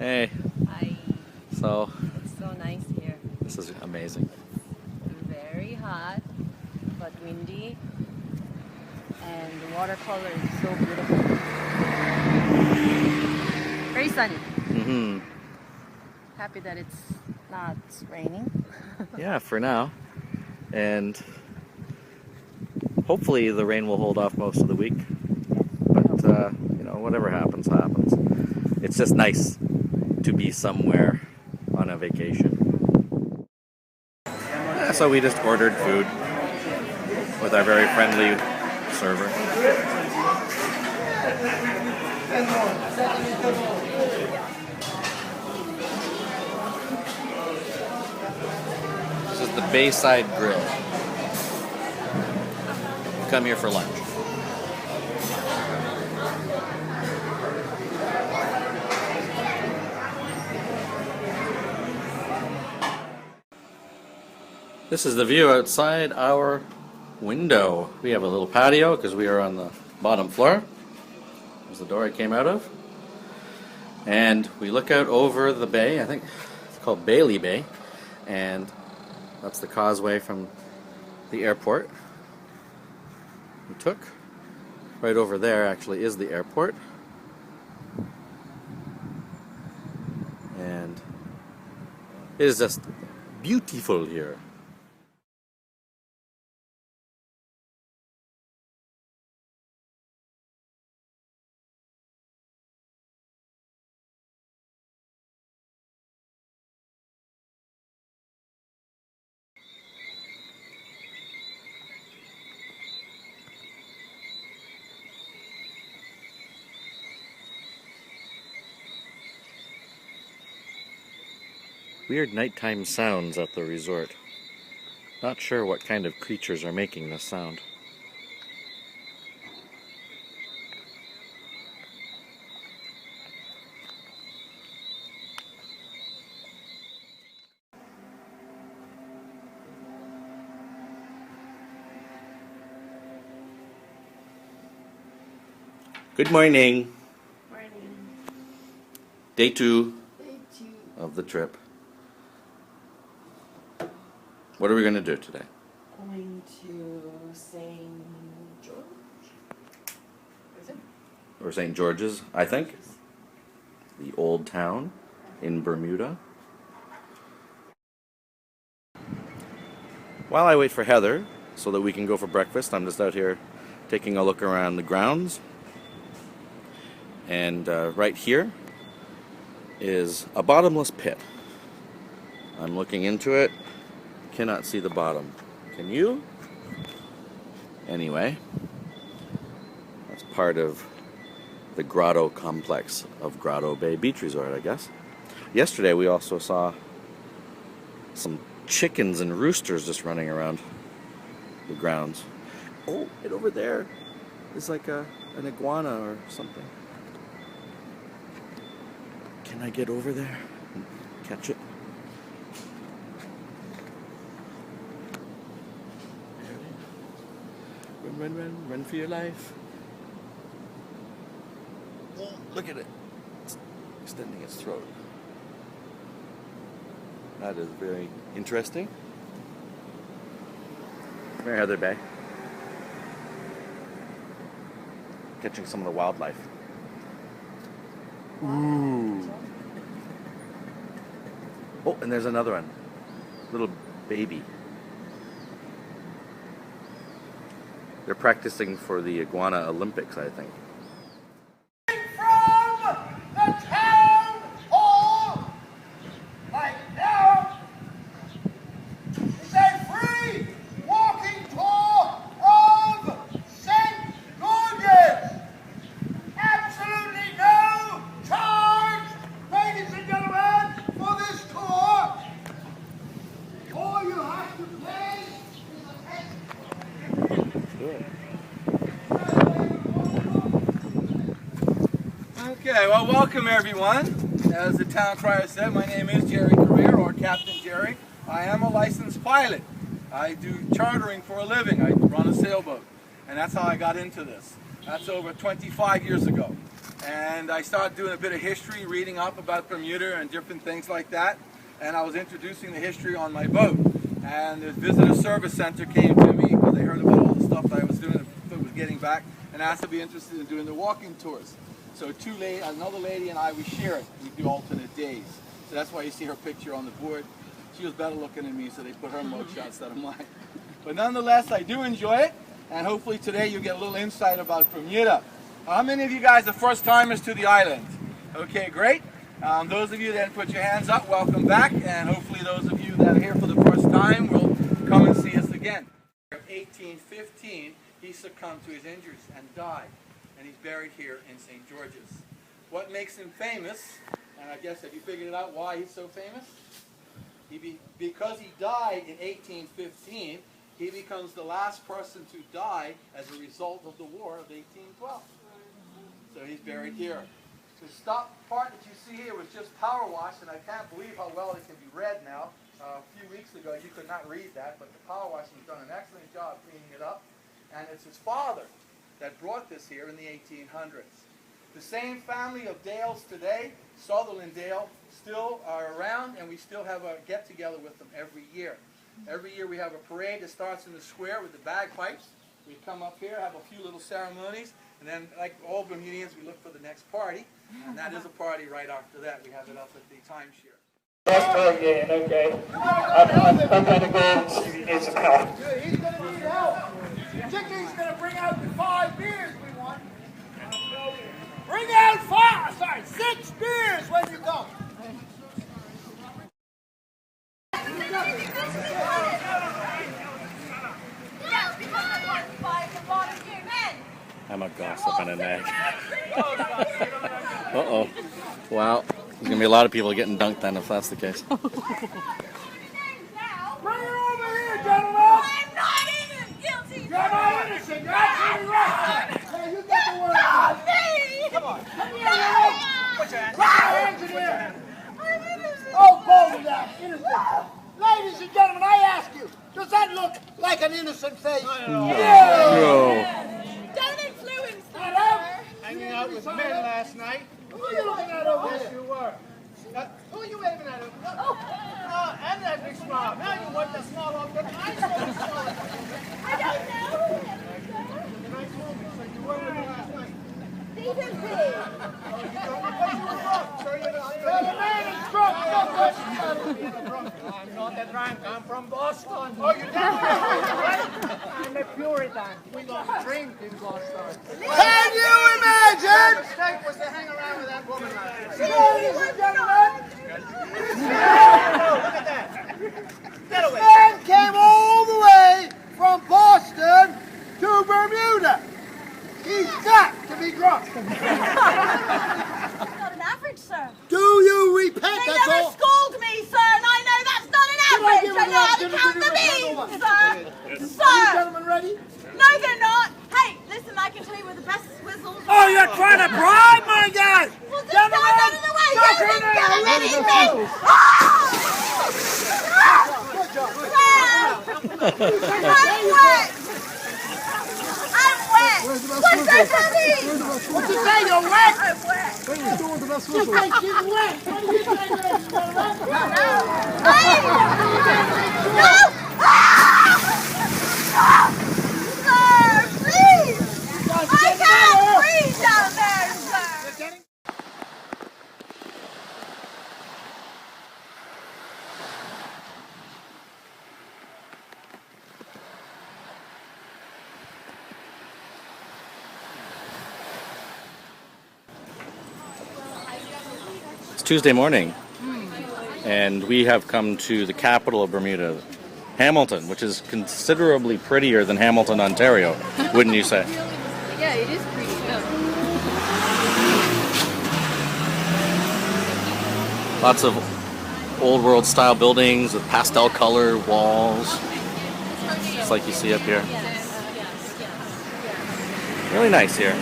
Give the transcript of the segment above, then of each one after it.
Hey. Hi. So, It's so nice here. this is amazing. Very hot, but windy, and the watercolor is so beautiful. Very sunny. Mm-hmm. Happy that it's not raining. Yeah, for now. And hopefully the rain will hold off most of the week. But, whatever happens, happens. It's just nice to be somewhere on a vacation. So we just ordered food with our very friendly server. This is the Bayside Grill. Come here for lunch. This is the view outside our window. We have a little patio because we are on the bottom floor. There's the door I came out of. And we look out over the bay. I think it's called Bailey Bay. And that's the causeway from the airport we took. Right over there actually is the airport. And it is just beautiful here. Weird nighttime sounds at the resort. Not sure what kind of creatures are making this sound. Good morning. Morning. Day 2 Day 2. of the trip. What are we going to do today? Going to St. George? Is it? Or St. George's, I think. The old town in Bermuda. While I wait for Heather so that we can go for breakfast, I'm just out here taking a look around the grounds. And right here is a bottomless pit. I'm looking into it. Cannot see the bottom. Can you? Anyway, that's part of the grotto complex of Grotto Bay Beach Resort, I guess. Yesterday we also saw some chickens and roosters just running around the grounds. Oh, and over there is like an iguana or something. Can I get over there and catch it? Run for your life. Oh, look at it. It's extending its throat. That is very interesting. Come here, Heather Bay. Catching some of the wildlife. Ooh. Oh, and there's another one. Little baby. They're practicing for the Iguana Olympics, I think. From the town hall, right now, is a free walking tour of St. George's. Absolutely no charge, ladies and gentlemen, for this tour. All you have to pay is a ticket. Okay, well, welcome everyone. As the town crier said, my name is Jerry Career, or Captain Jerry. I am a licensed pilot. I do chartering for a living. I run a sailboat, and that's how I got into this. That's over 25 years ago. and I started doing a bit of history, reading up about Bermuda and different things like that. And I was introducing the history on my boat. And the visitor service center came to me because they heard about all the stuff that I was doing and was getting back, and asked to be interested in doing the walking tours. So another lady and I, we share it. We do alternate days. So that's why you see her picture on the board. She was better looking than me, so they put her mugshot instead of mine. But nonetheless, I do enjoy it, and hopefully today you get a little insight about Bermuda. How many of you guys are first timers to the island? Okay, great. Those of you that put your hands up, welcome back, and hopefully those of you that are here for the first time will come and see us again. In 1815, he succumbed to his injuries and died, and he's buried here in St. George's. What makes him famous, and I guess have you figured it out why he's so famous? Because he died in 1815, he becomes the last person to die as a result of the War of 1812. So he's buried here. The stop part that you see here was just power wash, and I can't believe how well it can be read now. A few weeks ago you could not read that, but the power washing has done an excellent job cleaning it up. And it's his father that brought this here in the 1800s. The same family of Dales today, Sutherland Dale, still are around, and we still have a get-together with them every year. Every year we have a parade that starts in the square with the bagpipes. We come up here, have a few little ceremonies, and then, like all Bermudians, we look for the next party, and that is a party right after that. We have it up at the timeshare. First time again, okay. I'm going to go and see if he needs some help. He's going to need help. Jimmy's going to bring out the 5 beers we want. Bring out 6 beers when you come. I'm a gossip and a nag. Uh-oh. Wow. There's going to be a lot of people getting dunked on if that's the case. Bring it over here, gentlemen. I'm not even guilty. You're not innocent. You're absolutely right. Hey, you get the word out. Come on. Come here, Will. Put your hands in here. Oh, both of them. Innocent. Ladies and gentlemen, I ask you, does that look like an innocent face? No. Don't influence them. Hanging out with men last night. Who are you looking at over Yes, here? you were. Who are you waving at? And that big smile. Now you want the smile off the I saw the smile. I don't know. And I told you, so you were with me last night. Leave him be. Because you were drunk. So you're Well, the man is drunk. No question about it. I'm not that drunk. I'm from Boston. Oh, you're right? I'm a Puritan. We don't drink in Boston. Can you imagine? The mistake was to hang around with that woman last night. Ladies and gentlemen, Look at that. Get away. man came all the way from Boston to Bermuda. He's got to be drunk. That's not an average, sir. Do you repent? They That's never all. schooled me, sir, and I know that's not an Can I average. give I it know how a to look? count Give the it a beans, look. sir. You Sir. gentlemen ready? No, they're not. Hey, listen, I can tell you where the best whistles. Oh, you're trying to bribe my guy. Well, just stand out of the way. You Chuck didn't him get in. anything. Good job. I'm wet. I'm wet. What's that for me? What you say, you're wet? I'm wet. You think she's wet? What do you say, ladies and gentlemen? No! Sir, please! I can't breathe down there, sir! It's Tuesday morning, and we have come to the capital of Bermuda, Hamilton, which is considerably prettier than Hamilton, Ontario, wouldn't you say? Yeah, it is pretty. Lots of old world style buildings with pastel colored walls, just like you see up here. Really nice here.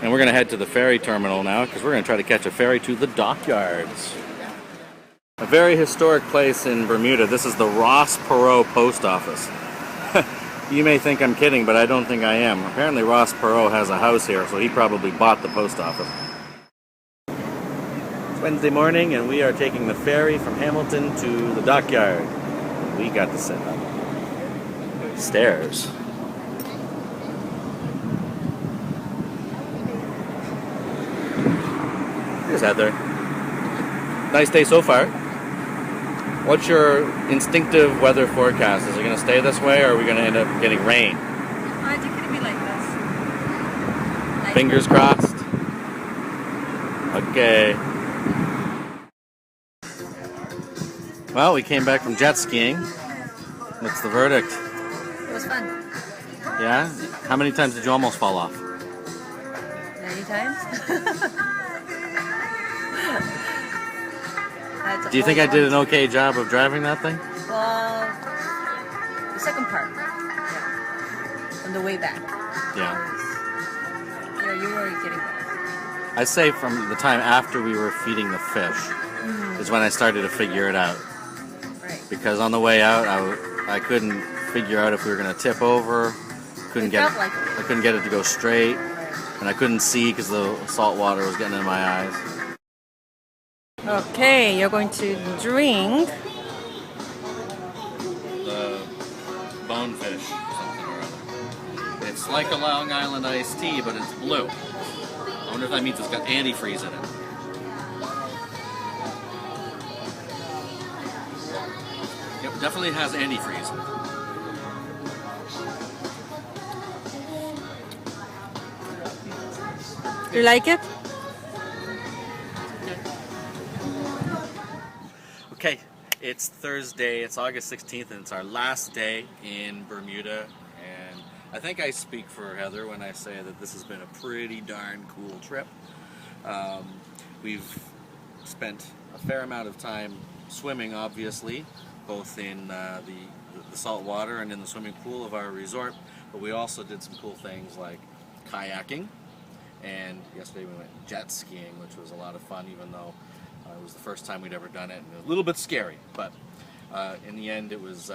And we're going to head to the ferry terminal now because we're going to try to catch a ferry to the dockyards. A very historic place in Bermuda. This is the Ross Perot Post Office. You may think I'm kidding, but I don't think I am. Apparently Ross Perot has a house here, so he probably bought the post office. It's Wednesday morning, and we are taking the ferry from Hamilton to the dockyard. We got to sit up stairs. Here's Heather. Nice day so far. What's your instinctive weather forecast? Is it going to stay this way, or are we going to end up getting rain? I think it'll be like this. Like Fingers crossed. Okay. Well, we came back from jet skiing. What's the verdict? It was fun. Yeah? How many times did you almost fall off? Many times. Do you think I did an okay job of driving that thing? Well, the second part. Yeah. On the way back. Yeah. Yeah, you were getting better. I say from the time after we were feeding the fish is when I started to figure it out. Right. Because on the way out, I couldn't figure out if we were going to tip over. Couldn't It get felt like it. I couldn't get it to go straight, Right. and I couldn't see because the salt water was getting in my eyes. Okay, you're going to drink. The bonefish, something or other. It's like a Long Island iced tea, but it's blue. I wonder if that means it's got antifreeze in it. Yep, definitely has antifreeze. You like it? Okay, it's Thursday, it's August 16th, and it's our last day in Bermuda, and I think I speak for Heather when I say that this has been a pretty darn cool trip. We've spent a fair amount of time swimming, obviously, both in the salt water and in the swimming pool of our resort, but we also did some cool things like kayaking, and yesterday we went jet skiing, which was a lot of fun, even though it was the first time we'd ever done it, and a little bit scary, but in the end it was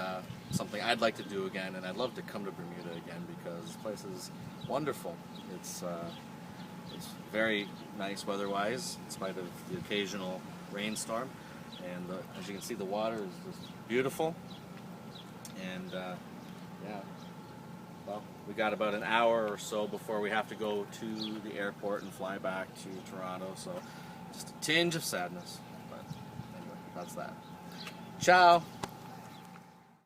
something I'd like to do again, and I'd love to come to Bermuda again because this place is wonderful. It's very nice weather-wise, in spite of the occasional rainstorm, and as you can see, the water is just beautiful, and yeah, well, we got about an hour or so before we have to go to the airport and fly back to Toronto, so just a tinge of sadness, but anyway, that's that. Ciao!